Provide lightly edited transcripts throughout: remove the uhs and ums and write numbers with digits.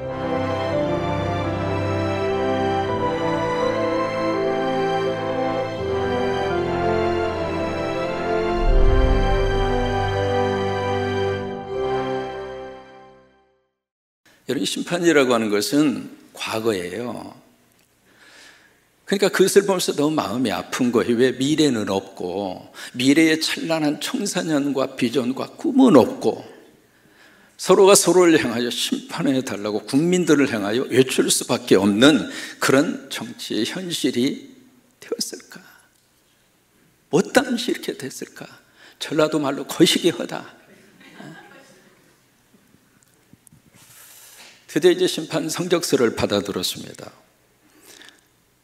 여러분, 심판이라고 하는 것은 과거예요. 그러니까 그것을 보면서 너무 마음이 아픈 거예요. 왜 미래는 없고, 미래의 찬란한 청소년과 비전과 꿈은 없고, 서로가 서로를 향하여 심판해 달라고 국민들을 향하여 외칠 수밖에 없는 그런 정치의 현실이 되었을까? 못담시 이렇게 됐을까? 전라도 말로 거시기 하다. 드디어 이제 심판 성적서를 받아들었습니다.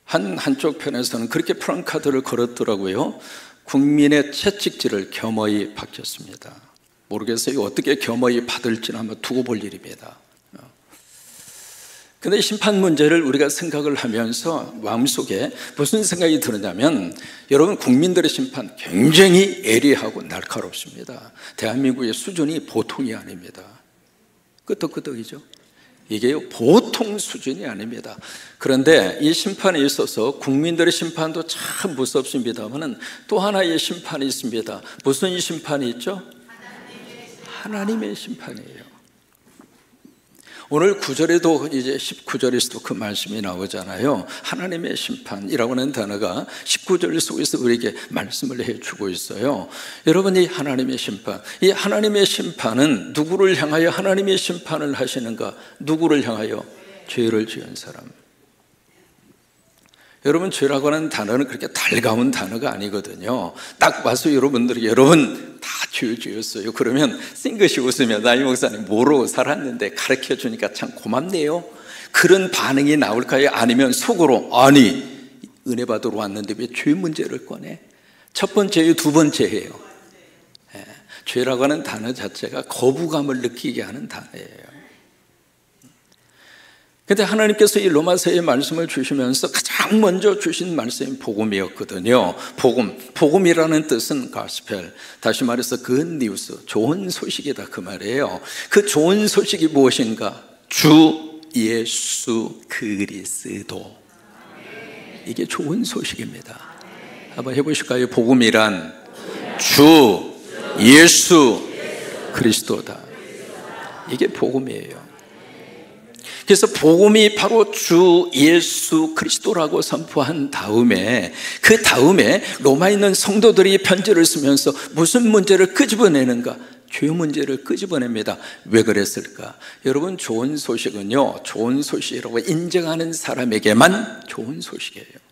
한쪽 편에서는 그렇게 프랑카드를 걸었더라고요. 국민의 채찍질을 겸허히 받겠습니다. 모르겠어요. 어떻게 겸허히 받을지는 한번 두고 볼 일입니다. 그런데 심판 문제를 우리가 생각을 하면서 마음속에 무슨 생각이 드느냐면, 여러분, 국민들의 심판 굉장히 예리하고 날카롭습니다. 대한민국의 수준이 보통이 아닙니다. 끄떡끄떡이죠. 이게 보통 수준이 아닙니다. 그런데 이 심판에 있어서 국민들의 심판도 참 무섭습니다만 또 하나의 심판이 있습니다. 무슨 심판이 있죠? 하나님의 심판이에요. 오늘 9절에도 이제 19절에서도 그 말씀이 나오잖아요. 하나님의 심판이라고 하는 단어가 19절 속에서 우리에게 말씀을 해주고 있어요. 여러분, 이 하나님의 심판, 이 하나님의 심판은 누구를 향하여 하나님의 심판을 하시는가? 누구를 향하여? 죄를 지은 사람. 여러분, 죄라고 하는 단어는 그렇게 달가운 단어가 아니거든요. 딱 봐서 여러분들이 여러분 다 죄 지었어요. 그러면 싱긋이 웃으며, 나이 목사님 모르고 살았는데 가르쳐 주니까 참 고맙네요. 그런 반응이 나올까요? 아니면 속으로, 아니, 은혜 받으러 왔는데 왜 죄 문제를 꺼내? 첫 번째예요, 두 번째예요? 죄라고 하는 단어 자체가 거부감을 느끼게 하는 단어예요. 그런데 하나님께서 이 로마서의 말씀을 주시면서 가장 먼저 주신 말씀이 복음이었거든요. 복음이라는 뜻은 가스펠, 다시 말해서 굿뉴스, 좋은 소식이다 그 말이에요. 그 좋은 소식이 무엇인가? 주 예수 그리스도. 이게 좋은 소식입니다. 한번 해보실까요? 복음이란 주 예수 그리스도다. 이게 복음이에요. 그래서 복음이 바로 주 예수 그리스도라고 선포한 다음에, 그 다음에 로마에 있는 성도들이 편지를 쓰면서 무슨 문제를 끄집어내는가? 죄 문제를 끄집어냅니다. 왜 그랬을까? 여러분, 좋은 소식은요, 좋은 소식이라고 인정하는 사람에게만 좋은 소식이에요.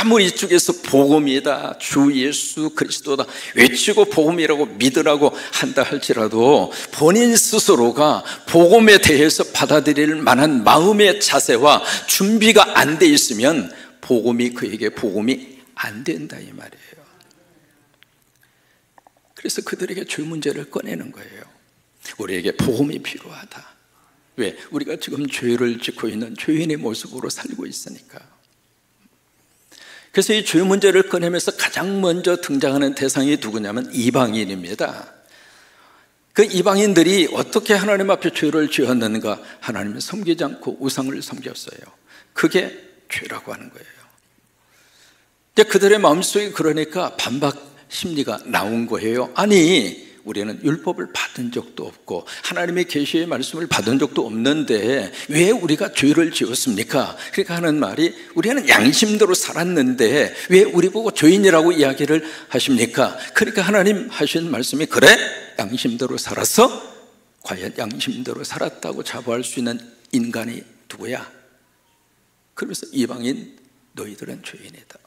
아무리 이쪽에서 복음이다, 주 예수 그리스도다 외치고 복음이라고 믿으라고 한다 할지라도 본인 스스로가 복음에 대해서 받아들일 만한 마음의 자세와 준비가 안 돼 있으면 복음이 그에게 복음이 안 된다 이 말이에요. 그래서 그들에게 죄 문제를 꺼내는 거예요. 우리에게 복음이 필요하다. 왜? 우리가 지금 죄를 짓고 있는 죄인의 모습으로 살고 있으니까. 그래서 이 죄 문제를 꺼내면서 가장 먼저 등장하는 대상이 누구냐면 이방인입니다. 그 이방인들이 어떻게 하나님 앞에 죄를 지었는가? 하나님을 섬기지 않고 우상을 섬겼어요. 그게 죄라고 하는 거예요. 근데 그들의 마음속에 그러니까 반박 심리가 나온 거예요. 아니, 우리는 율법을 받은 적도 없고 하나님의 계시의 말씀을 받은 적도 없는데 왜 우리가 죄를 지었습니까? 그러니까 하는 말이, 우리는 양심대로 살았는데 왜 우리 보고 죄인이라고 이야기를 하십니까? 그러니까 하나님 하신 말씀이, 그래? 양심대로 살았어? 과연 양심대로 살았다고 자부할 수 있는 인간이 누구야? 그러면서 이방인, 너희들은 죄인이다.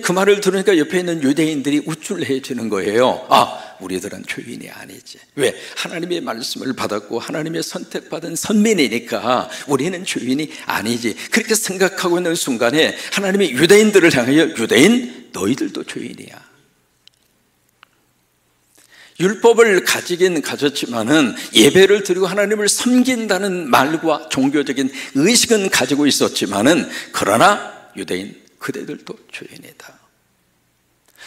그 말을 들으니까 옆에 있는 유대인들이 우쭐해지는 거예요. 아, 우리들은 죄인이 아니지. 왜? 하나님의 말씀을 받았고 하나님의 선택받은 선민이니까 우리는 죄인이 아니지. 그렇게 생각하고 있는 순간에 하나님의 유대인들을 향하여, 유대인, 너희들도 죄인이야. 율법을 가지긴 가졌지만은 예배를 드리고 하나님을 섬긴다는 말과 종교적인 의식은 가지고 있었지만은, 그러나 유대인, 그대들도 죄인이다.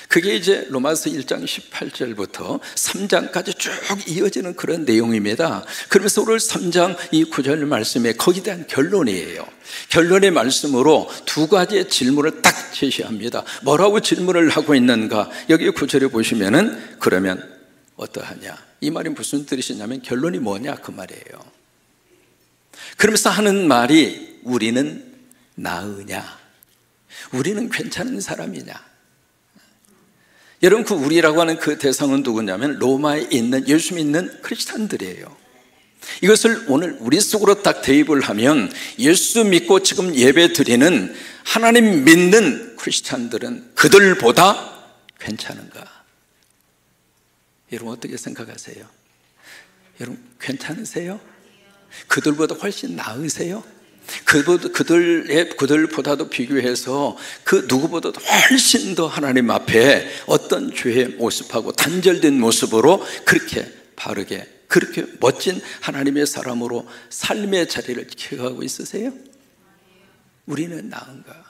그게 이제 로마서 1장 18절부터 3장까지 쭉 이어지는 그런 내용입니다. 그러면서 오늘 3장 이 9절 말씀에 거기에 대한 결론이에요. 결론의 말씀으로 두 가지의 질문을 딱 제시합니다. 뭐라고 질문을 하고 있는가? 여기 9절에 보시면은 그러면 어떠하냐? 이 말이 무슨 뜻이냐면 결론이 뭐냐 그 말이에요. 그러면서 하는 말이 우리는 나으냐? 우리는 괜찮은 사람이냐? 여러분 그 우리라고 하는 그 대상은 누구냐면 로마에 있는 예수 믿는 크리스찬들이에요. 이것을 오늘 우리 속으로 딱 대입을 하면 예수 믿고 지금 예배 드리는 하나님 믿는 크리스찬들은 그들보다 괜찮은가? 여러분 어떻게 생각하세요? 여러분 괜찮으세요? 그들보다 훨씬 나으세요? 그들보다도 비교해서 그 누구보다도 훨씬 더 하나님 앞에 어떤 죄의 모습하고 단절된 모습으로 그렇게 바르게 그렇게 멋진 하나님의 사람으로 삶의 자리를 지켜가고 있으세요? 우리는 나은가?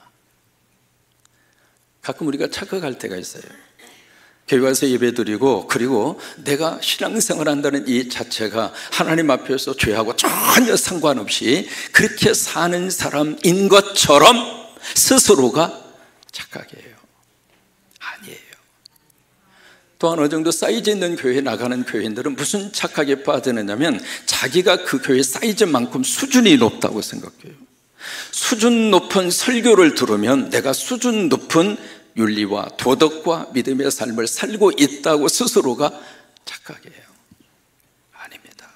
가끔 우리가 착각할 때가 있어요. 교회 와서 예배드리고 그리고 내가 신앙생활 한다는 이 자체가 하나님 앞에서 죄하고 전혀 상관없이 그렇게 사는 사람인 것처럼 스스로가 착각해요. 아니에요. 또한 어느 정도 사이즈 있는 교회에 나가는 교인들은 무슨 착각에 빠지느냐면 자기가 그 교회 사이즈만큼 수준이 높다고 생각해요. 수준 높은 설교를 들으면 내가 수준 높은 윤리와 도덕과 믿음의 삶을 살고 있다고 스스로가 착각해요. 아닙니다.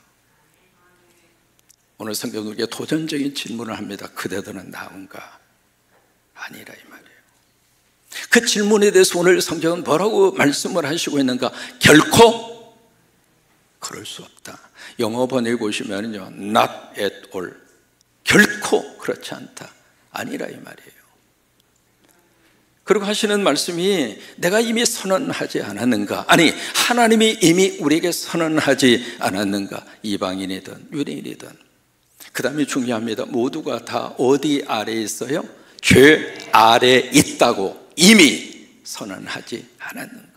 오늘 성경은 우리에게 도전적인 질문을 합니다. 그대들은 나은가? 아니라 이 말이에요. 그 질문에 대해서 오늘 성경은 뭐라고 말씀을 하시고 있는가? 결코 그럴 수 없다. 영어 번역에 보시면요, not at all. 결코 그렇지 않다. 아니라 이 말이에요. 그리고 하시는 말씀이 내가 이미 선언하지 않았는가? 아니 하나님이 이미 우리에게 선언하지 않았는가? 이방인이든 유대인이든. 그 다음에 중요합니다. 모두가 다 어디 아래에 있어요? 죄 아래에 있다고 이미 선언하지 않았는가?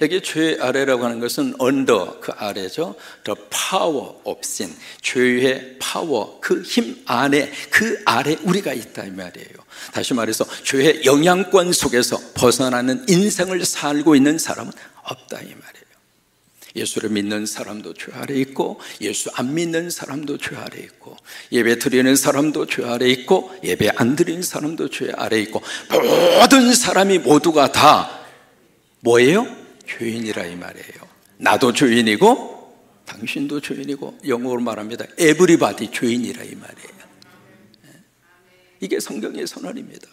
여기 죄 아래라고 하는 것은 under 그 아래죠. The power of sin. 죄의 파워 그 힘 안에 그 아래 우리가 있다 이 말이에요. 다시 말해서 죄의 영향권 속에서 벗어나는 인생을 살고 있는 사람은 없다 이 말이에요. 예수를 믿는 사람도 죄 아래 있고 예수 안 믿는 사람도 죄 아래 있고 예배 드리는 사람도 죄 아래 있고 예배 안 드리는 사람도 죄 아래 있고 모든 사람이 모두가 다 뭐예요? 죄인이라 이 말이에요. 나도 죄인이고 당신도 죄인이고 영어로 말합니다. Everybody 죄인이라 이 말이에요. 이게 성경의 선언입니다.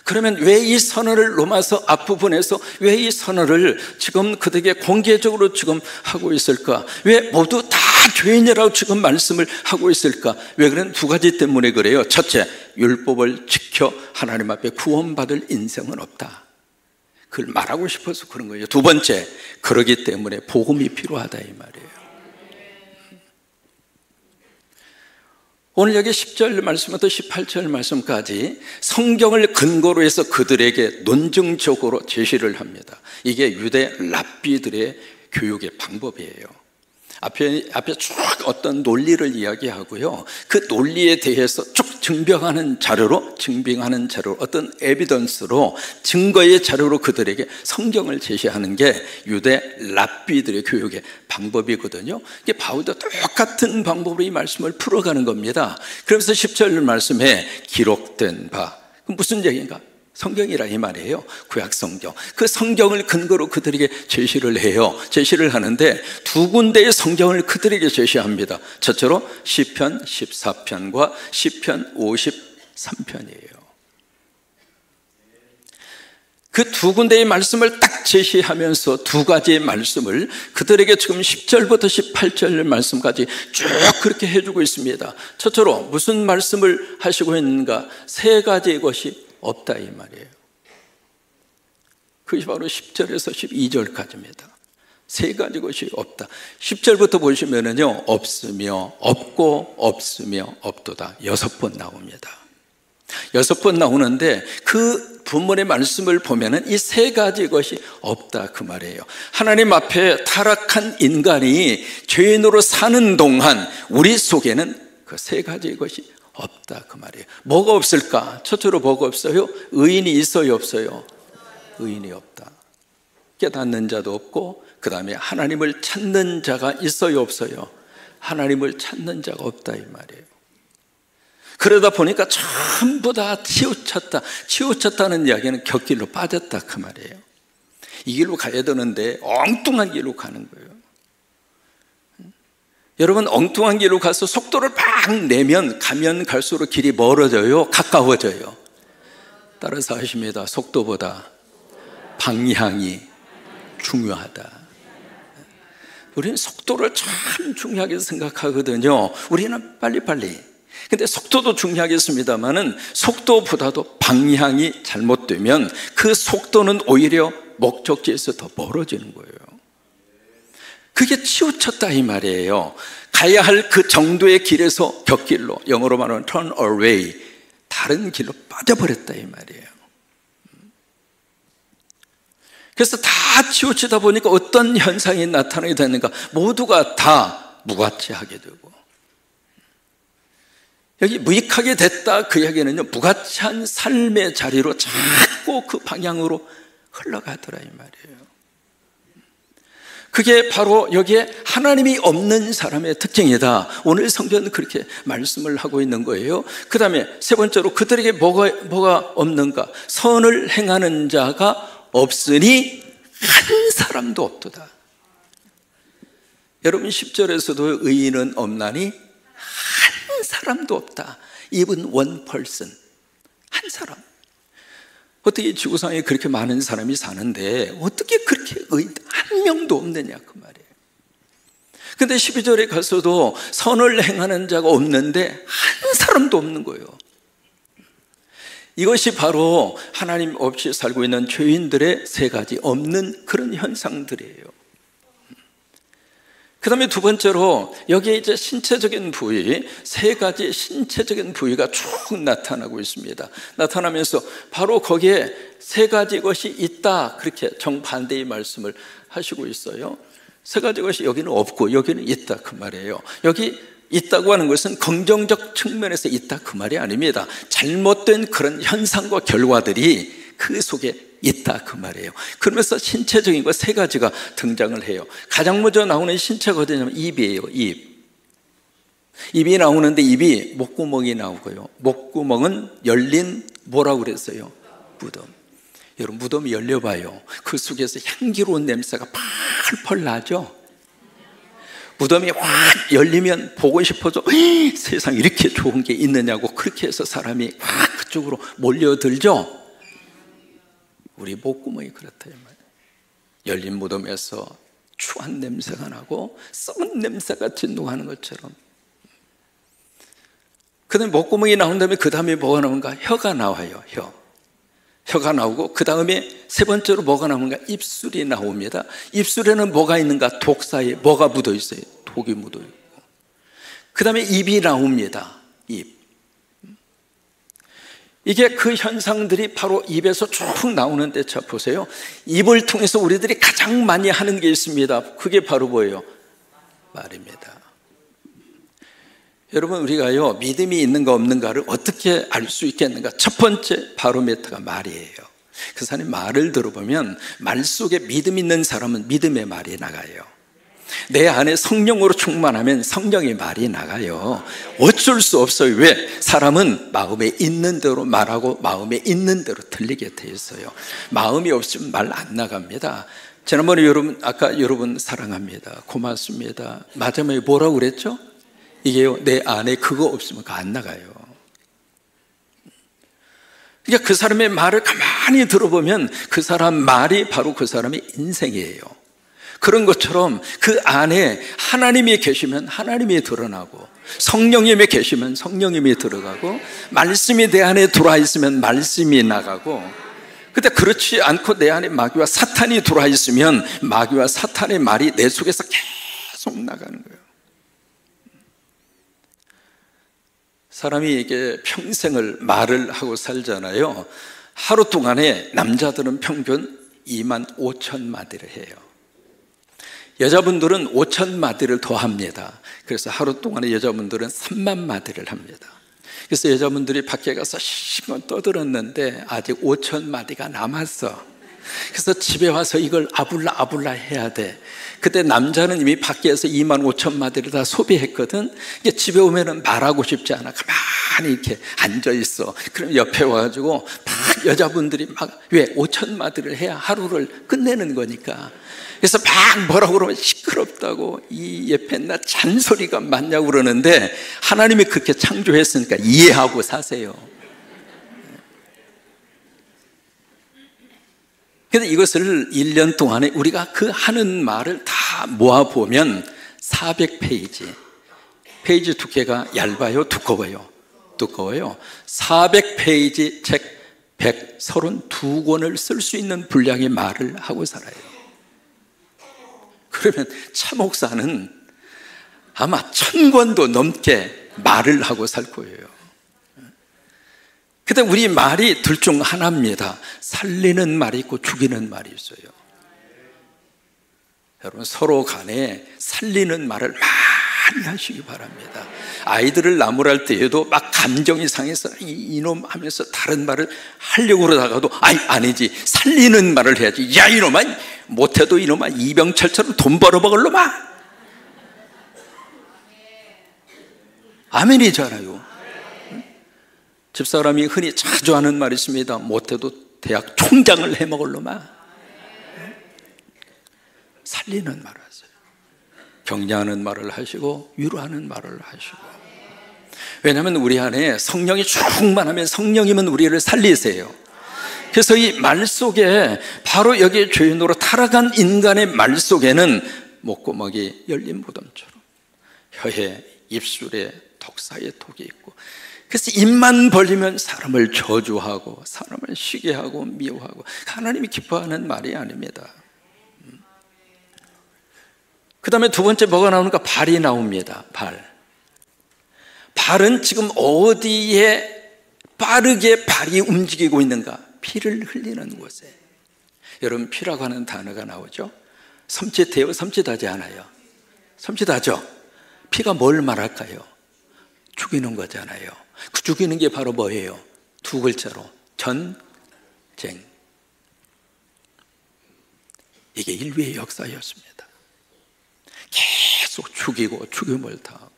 그러면 왜 이 선언을 로마서 앞부분에서 왜 이 선언을 지금 그들에게 공개적으로 지금 하고 있을까? 왜 모두 다 죄인이라고 지금 말씀을 하고 있을까? 왜 그런 두 가지 때문에 그래요. 첫째, 율법을 지켜 하나님 앞에 구원받을 인생은 없다. 그걸 말하고 싶어서 그런 거예요. 두 번째, 그러기 때문에 복음이 필요하다 이 말이에요. 오늘 여기 10절 말씀부터 18절 말씀까지 성경을 근거로 해서 그들에게 논증적으로 제시를 합니다. 이게 유대 랍비들의 교육의 방법이에요. 앞에 쭉 어떤 논리를 이야기하고요. 그 논리에 대해서 쭉 증빙하는 자료로 어떤 에비던스로 증거의 자료로 그들에게 성경을 제시하는 게 유대 랍비들의 교육의 방법이거든요. 이게 바울도 똑같은 방법으로 이 말씀을 풀어가는 겁니다. 그러면서 10절 말씀에 기록된 바 무슨 얘기인가? 성경이라 이 말이에요. 구약 성경. 그 성경을 근거로 그들에게 제시를 해요. 제시를 하는데 두 군데의 성경을 그들에게 제시합니다. 첫째로 시편 14편과 시편 53편이에요. 그 두 군데의 말씀을 딱 제시하면서 두 가지의 말씀을 그들에게 지금 10절부터 18절 말씀까지 쭉 그렇게 해주고 있습니다. 첫째로 무슨 말씀을 하시고 있는가? 세 가지의 것이 없다 이 말이에요. 그것이 바로 10절에서 12절까지입니다. 세 가지 것이 없다. 10절부터 보시면은요, 없으며 없고 없으며 없도다 6번 나옵니다. 6번 나오는데 그 본문의 말씀을 보면은 이 세 가지 것이 없다 그 말이에요. 하나님 앞에 타락한 인간이 죄인으로 사는 동안 우리 속에는 그 세 가지 것이 없다 그 말이에요. 뭐가 없을까? 첫째로 뭐가 없어요? 의인이 있어요, 없어요? 의인이 없다. 깨닫는 자도 없고, 그 다음에 하나님을 찾는 자가 있어요, 없어요? 하나님을 찾는 자가 없다 이 말이에요. 그러다 보니까 전부 다 치우쳤다. 치우쳤다는 이야기는 곁길로 빠졌다 그 말이에요. 이 길로 가야 되는데 엉뚱한 길로 가는 거예요. 여러분, 엉뚱한 길로 가서 속도를 막 내면 가면 갈수록 길이 멀어져요, 가까워져요? 따라서 하십니다. 속도보다 방향이 중요하다. 우리는 속도를 참 중요하게 생각하거든요. 우리는 빨리빨리. 근데 속도도 중요하겠습니다만은 속도보다도 방향이 잘못되면 그 속도는 오히려 목적지에서 더 멀어지는 거예요. 그게 치우쳤다 이 말이에요. 가야 할 그 정도의 길에서 곁길로, 영어로 말하면 turn away, 다른 길로 빠져버렸다 이 말이에요. 그래서 다 치우치다 보니까 어떤 현상이 나타나게 되는가? 모두가 다 무가치하게 되고, 여기 무익하게 됐다 그 이야기는요, 무가치한 삶의 자리로 자꾸 그 방향으로 흘러가더라 이 말이에요. 그게 바로 여기에 하나님이 없는 사람의 특징이다. 오늘 성경은 그렇게 말씀을 하고 있는 거예요. 그 다음에 세 번째로 그들에게 뭐가 없는가? 선을 행하는 자가 없으니 한 사람도 없도다. 여러분, 10절에서도 의인은 없나니 한 사람도 없다. Even one person. 한 사람. 어떻게 지구상에 그렇게 많은 사람이 사는데 어떻게 그렇게 의인 한 명도 없느냐 그 말이에요. 근데 12절에 가서도 선을 행하는 자가 없는데 한 사람도 없는 거예요. 이것이 바로 하나님 없이 살고 있는 죄인들의 세 가지 없는 그런 현상들이에요. 그 다음에 두 번째로 여기에 이제 신체적인 부위, 세 가지 신체적인 부위가 쭉 나타나고 있습니다. 나타나면서 바로 거기에 세 가지 것이 있다, 그렇게 정반대의 말씀을 하시고 있어요. 세 가지 것이 여기는 없고 여기는 있다 그 말이에요. 여기 있다고 하는 것은 긍정적 측면에서 있다 그 말이 아닙니다. 잘못된 그런 현상과 결과들이 그 속에 있다 그 말이에요. 그러면서 신체적인 것 세 가지가 등장을 해요. 가장 먼저 나오는 신체가 어디냐면 입이에요. 입이 나오는데 입이 목구멍이 나오고요. 목구멍은 열린 뭐라고 그랬어요? 무덤. 여러분, 무덤이 열려봐요. 그 속에서 향기로운 냄새가 펄펄 나죠. 무덤이 확 열리면 보고 싶어져. 세상에 이렇게 좋은 게 있느냐고 그렇게 해서 사람이 확 그쪽으로 몰려들죠. 우리 목구멍이 그렇다 이 말이에요. 열린 무덤에서 추한 냄새가 나고 썩은 냄새같이 누하는 것처럼. 그 다음에 목구멍이 나온 다음에 그 다음에 뭐가 나오는가? 혀가 나와요. 혀가 나오고 그 다음에 세 번째로 뭐가 나오는가? 입술이 나옵니다. 입술에는 뭐가 있는가? 독사에 뭐가 묻어 있어요? 독이 묻어 있고. 그 다음에 입이 나옵니다. 입. 이게 그 현상들이 바로 입에서 쭉 나오는데, 자 보세요. 입을 통해서 우리들이 가장 많이 하는 게 있습니다. 그게 바로 뭐예요? 말입니다. 여러분, 우리가요 믿음이 있는가 없는가를 어떻게 알 수 있겠는가? 첫 번째 바로메터가 말이에요. 그 사람이 말을 들어보면 말 속에 믿음 있는 사람은 믿음의 말이 나가요. 내 안에 성령으로 충만하면 성령의 말이 나가요. 어쩔 수 없어요. 왜? 사람은 마음에 있는 대로 말하고 마음에 있는 대로 들리게 돼 있어요. 마음이 없으면 말 안 나갑니다. 지난번에 아까 여러분 사랑합니다, 고맙습니다, 마지막에 뭐라고 그랬죠? 이게요, 내 안에 그거 없으면 그거 안 나가요. 그러니까 그 사람의 말을 가만히 들어보면 그 사람 말이 바로 그 사람의 인생이에요. 그런 것처럼 그 안에 하나님이 계시면 하나님이 드러나고, 성령님이 계시면 성령님이 들어가고, 말씀이 내 안에 들어와 있으면 말씀이 나가고, 근데 그렇지 않고 내 안에 마귀와 사탄이 들어와 있으면 마귀와 사탄의 말이 내 속에서 계속 나가는 거예요. 사람이 이게 평생을 말을 하고 살잖아요. 하루 동안에 남자들은 평균 2만 5천 마디를 해요. 여자분들은 5천 마디를 더 합니다. 그래서 하루 동안에 여자분들은 3만 마디를 합니다. 그래서 여자분들이 밖에 가서 실컷 떠들었는데 아직 5천 마디가 남았어. 그래서 집에 와서 이걸 아불라 해야 돼. 그때 남자는 이미 밖에서 2만 5천 마디를 다 소비했거든. 집에 오면은 말하고 싶지 않아. 가만히 이렇게 앉아 있어. 그럼 옆에 와가지고 막 여자분들이 막 왜 5천 마디를 해야 하루를 끝내는 거니까. 그래서 막 뭐라고 그러면 시끄럽다고 이 옆에나 잔소리가 많냐고 그러는데 하나님이 그렇게 창조했으니까 이해하고 사세요. 그런데 이것을 1년 동안에 우리가 그 하는 말을 다 모아보면 400페이지. 페이지 두께가 얇아요? 두꺼워요? 두꺼워요. 400페이지 책 132권을 쓸 수 있는 분량의 말을 하고 살아요. 그러면 차 목사는 아마 1000권도 넘게 말을 하고 살 거예요. 근데 우리 말이 둘 중 하나입니다. 살리는 말이 있고 죽이는 말이 있어요. 여러분 서로 간에 살리는 말을 많이 하시기 바랍니다. 아이들을 나무랄 때에도 막 감정이 상해서 이놈 하면서 다른 말을 하려고 그러다가도 아니지 살리는 말을 해야지. 야 이놈아 못해도 이놈아 이병철처럼 돈 벌어먹을 놈아. 아멘이잖아요. 집사람이 흔히 자주 하는 말이 있습니다. 못해도 대학 총장을 해먹을 놈아. 살리는 말을 하세요. 격려하는 말을 하시고 위로하는 말을 하시고. 왜냐하면 우리 안에 성령이 충만하면 성령이면 우리를 살리세요. 그래서 이 말 속에 바로 여기에 죄인으로 타락한 인간의 말 속에는 목구멍이 열린 무덤처럼 혀에 입술에 독사의 독이 있고, 그래서 입만 벌리면 사람을 저주하고 사람을 쉬게 하고 미워하고 하나님이 기뻐하는 말이 아닙니다. 그 다음에 두 번째 뭐가 나오는가? 발이 나옵니다. 발은 지금 어디에 빠르게 발이 움직이고 있는가? 피를 흘리는 곳에. 여러분 피라고 하는 단어가 나오죠? 섬찟해요? 섬찟하지 않아요? 섬찟하죠? 피가 뭘 말할까요? 죽이는 거잖아요. 그 죽이는 게 바로 뭐예요? 두 글자로 전쟁. 이게 인류의 역사였습니다. 계속 죽이고 죽임을 당하고.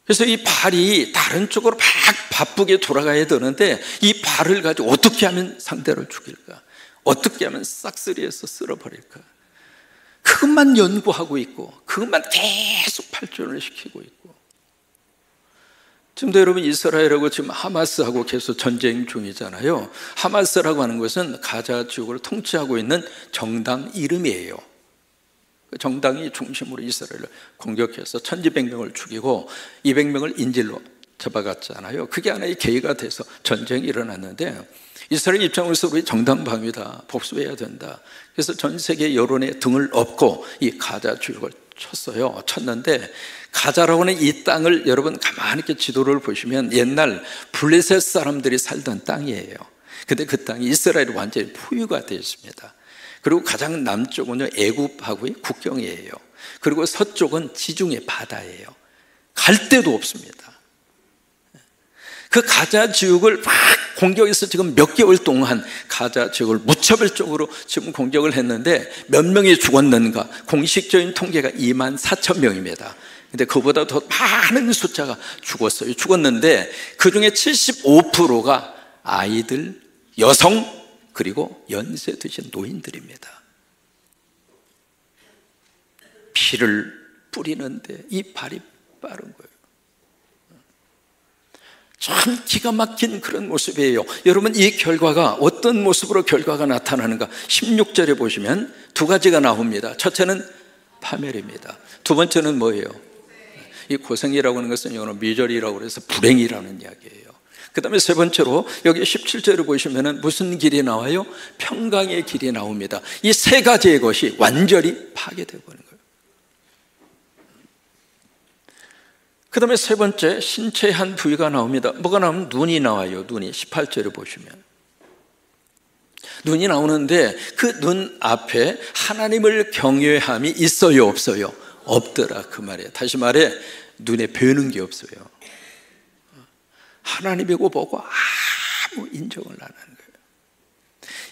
그래서 이 발이 다른 쪽으로 막 바쁘게 돌아가야 되는데 이 발을 가지고 어떻게 하면 상대를 죽일까? 어떻게 하면 싹쓸이해서 쓸어버릴까? 그것만 연구하고 있고 그것만 계속 발전을 시키고 있고. 지금도 여러분 이스라엘하고 지금 하마스하고 계속 전쟁 중이잖아요. 하마스라고 하는 것은 가자 지역을 통치하고 있는 정당 이름이에요. 정당이 중심으로 이스라엘을 공격해서 1200명을 죽이고 200명을 인질로 잡아갔잖아요. 그게 하나의 계기가 돼서 전쟁이 일어났는데 이스라엘 입장에서 우리 정당방위다, 복수해야 된다. 그래서 전 세계 여론의 등을 업고 이 가자 지역을 쳤는데 가자라고 하는 이 땅을 여러분 가만히 이렇게 지도를 보시면 옛날 블레셋 사람들이 살던 땅이에요. 근데 그 땅이 이스라엘이 완전히 포유가 되어 있습니다. 그리고 가장 남쪽은 애굽하고의 국경이에요. 그리고 서쪽은 지중해 바다예요. 갈 데도 없습니다. 그 가자 지역을 막 공격해서 지금 몇 개월 동안 가자 지역을 무차별적으로 지금 공격을 했는데 몇 명이 죽었는가? 공식적인 통계가 24,000명입니다. 근데 그보다 더 많은 숫자가 죽었는데 그 중에 75%가 아이들, 여성, 그리고 연세 드신 노인들입니다. 피를 뿌리는데 이 발이 빠른 거예요. 참 기가 막힌 그런 모습이에요. 여러분 이 결과가 어떤 모습으로 결과가 나타나는가? 16절에 보시면 두 가지가 나옵니다. 첫째는 파멸입니다. 두 번째는 뭐예요? 이 고생이라고 하는 것은 영어로 미저리라고 해서 불행이라는 이야기예요. 그 다음에 세 번째로 여기 17절을 보시면 무슨 길이 나와요? 평강의 길이 나옵니다. 이 세 가지의 것이 완전히 파괴되어 버린 거예요. 그 다음에 세 번째 신체의 한 부위가 나옵니다. 뭐가 나오면 눈이 나와요. 눈이 18절을 보시면 눈이 나오는데 그 눈 앞에 하나님을 경외함이 있어요, 없어요? 없더라 그 말이에요. 다시 말해 눈에 뵈는 게 없어요. 하나님이고 보고 아무 인정을 안 하는 거예요.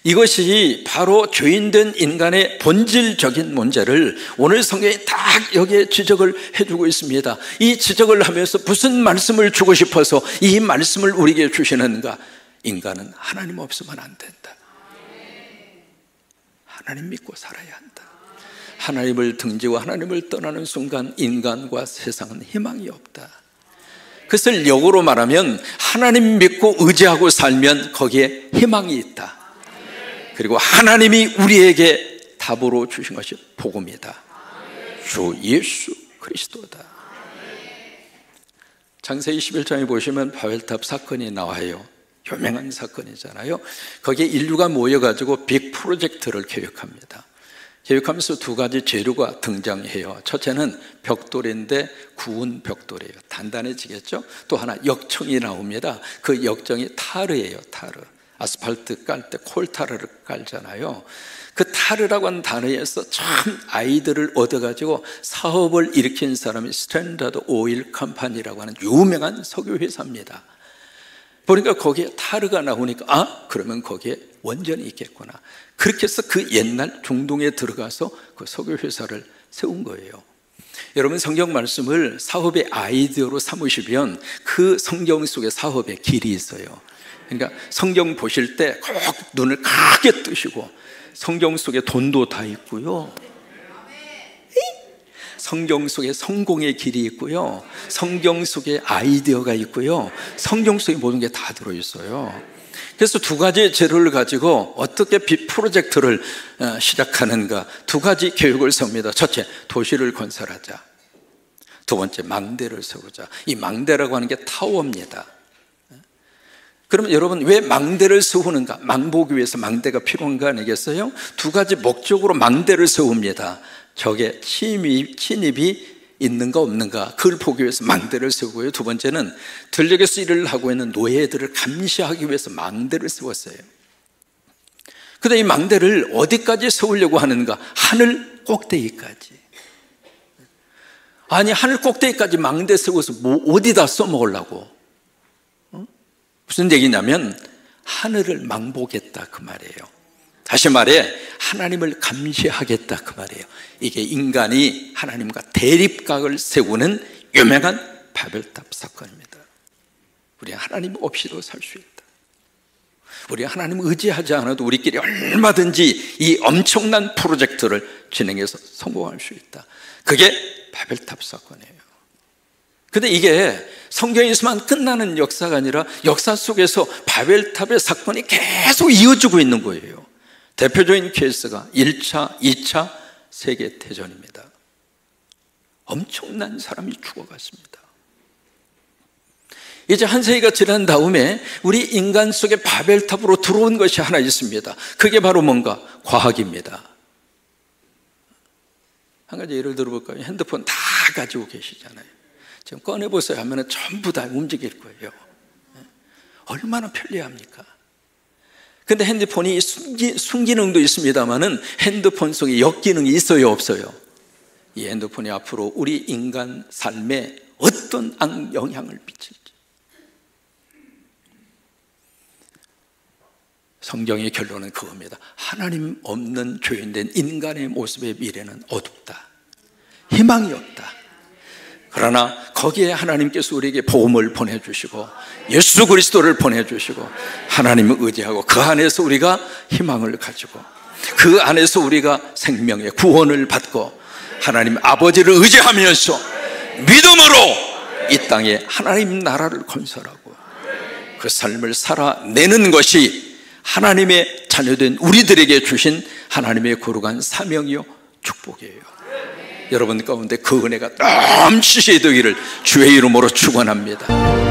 이것이 바로 죄인된 인간의 본질적인 문제를 오늘 성경이 딱 여기에 지적을 해주고 있습니다. 이 지적을 하면서 무슨 말씀을 주고 싶어서 이 말씀을 우리에게 주시는가? 인간은 하나님 없으면 안 된다. 하나님 믿고 살아야 한다. 하나님을 등지고 하나님을 떠나는 순간 인간과 세상은 희망이 없다. 그것을 역으로 말하면 하나님 믿고 의지하고 살면 거기에 희망이 있다. 그리고 하나님이 우리에게 답으로 주신 것이 복음이다. 주 예수 그리스도다. 창세기 11장에 보시면 바벨탑 사건이 나와요. 유명한 사건이잖아요. 거기에 인류가 모여가지고 빅 프로젝트를 계획합니다. 계획하면서 두 가지 재료가 등장해요. 첫째는 벽돌인데 구운 벽돌이에요. 단단해지겠죠? 또 하나 역청이 나옵니다. 그 역청이 타르예요. 타르. 아스팔트 깔 때 콜타르를 깔잖아요. 그 타르라고 하는 단어에서 참 아이들을 얻어가지고 사업을 일으킨 사람이 스탠다드 오일 컴퍼니라고 하는 유명한 석유회사입니다. 보니까 거기에 타르가 나오니까 그러면 거기에 원전이 있겠구나. 그렇게 해서 그 옛날 중동에 들어가서 그 석유회사를 세운 거예요. 여러분 성경 말씀을 사업의 아이디어로 삼으시면 그 성경 속에 사업의 길이 있어요. 그러니까 성경 보실 때 꼭 눈을 크게 뜨시고 성경 속에 돈도 다 있고요. 성경 속에 성공의 길이 있고요. 성경 속에 아이디어가 있고요. 성경 속에 모든 게 다 들어있어요. 그래서 두 가지 재료를 가지고 어떻게 빅 프로젝트를 시작하는가 두 가지 계획을 세웁니다. 첫째, 도시를 건설하자. 두 번째, 망대를 세우자. 이 망대라고 하는 게 타워입니다. 그러면 여러분 왜 망대를 세우는가? 망보기 위해서 망대가 필요한 거 아니겠어요? 두 가지 목적으로 망대를 세웁니다. 적의 침입이 있는가 없는가 그걸 보기 위해서 망대를 세우고요. 두 번째는 들녘에서 일을 하고 있는 노예들을 감시하기 위해서 망대를 세웠어요. 그런데 이 망대를 어디까지 세우려고 하는가? 하늘 꼭대기까지. 아니 하늘 꼭대기까지 망대 세워서 뭐 어디다 써먹으려고? 무슨 얘기냐면 하늘을 망보겠다 그 말이에요. 다시 말해 하나님을 감시하겠다 그 말이에요. 이게 인간이 하나님과 대립각을 세우는 유명한 바벨탑 사건입니다. 우리 하나님 없이도 살 수 있다. 우리 하나님 의지하지 않아도 우리끼리 얼마든지 이 엄청난 프로젝트를 진행해서 성공할 수 있다. 그게 바벨탑 사건이에요. 근데 이게 성경에서만 끝나는 역사가 아니라 역사 속에서 바벨탑의 사건이 계속 이어지고 있는 거예요. 대표적인 케이스가 1차, 2차 세계대전입니다. 엄청난 사람이 죽어갔습니다. 이제 한 세기가 지난 다음에 우리 인간 속에 바벨탑으로 들어온 것이 하나 있습니다. 그게 바로 뭔가? 과학입니다. 한 가지 예를 들어볼까요? 핸드폰 다 가지고 계시잖아요. 지금 꺼내보세요 하면 전부 다 움직일 거예요. 얼마나 편리합니까? 근데 핸드폰이 순기능도 있습니다만은 핸드폰 속에 역기능이 있어요, 없어요? 이 핸드폰이 앞으로 우리 인간 삶에 어떤 영향을 미칠지. 성경의 결론은 그겁니다. 하나님 없는 죄인된 인간의 모습의 미래는 어둡다. 희망이 없다. 그러나 거기에 하나님께서 우리에게 복음을 보내주시고 예수 그리스도를 보내주시고 하나님을 의지하고 그 안에서 우리가 희망을 가지고 그 안에서 우리가 생명의 구원을 받고 하나님 아버지를 의지하면서 믿음으로 이 땅에 하나님 나라를 건설하고 그 삶을 살아내는 것이 하나님의 자녀된 우리들에게 주신 하나님의 거룩한 사명이요 축복이에요. 여러분 가운데 그 은혜가 넘치게 되기를 주의 이름으로 축원합니다.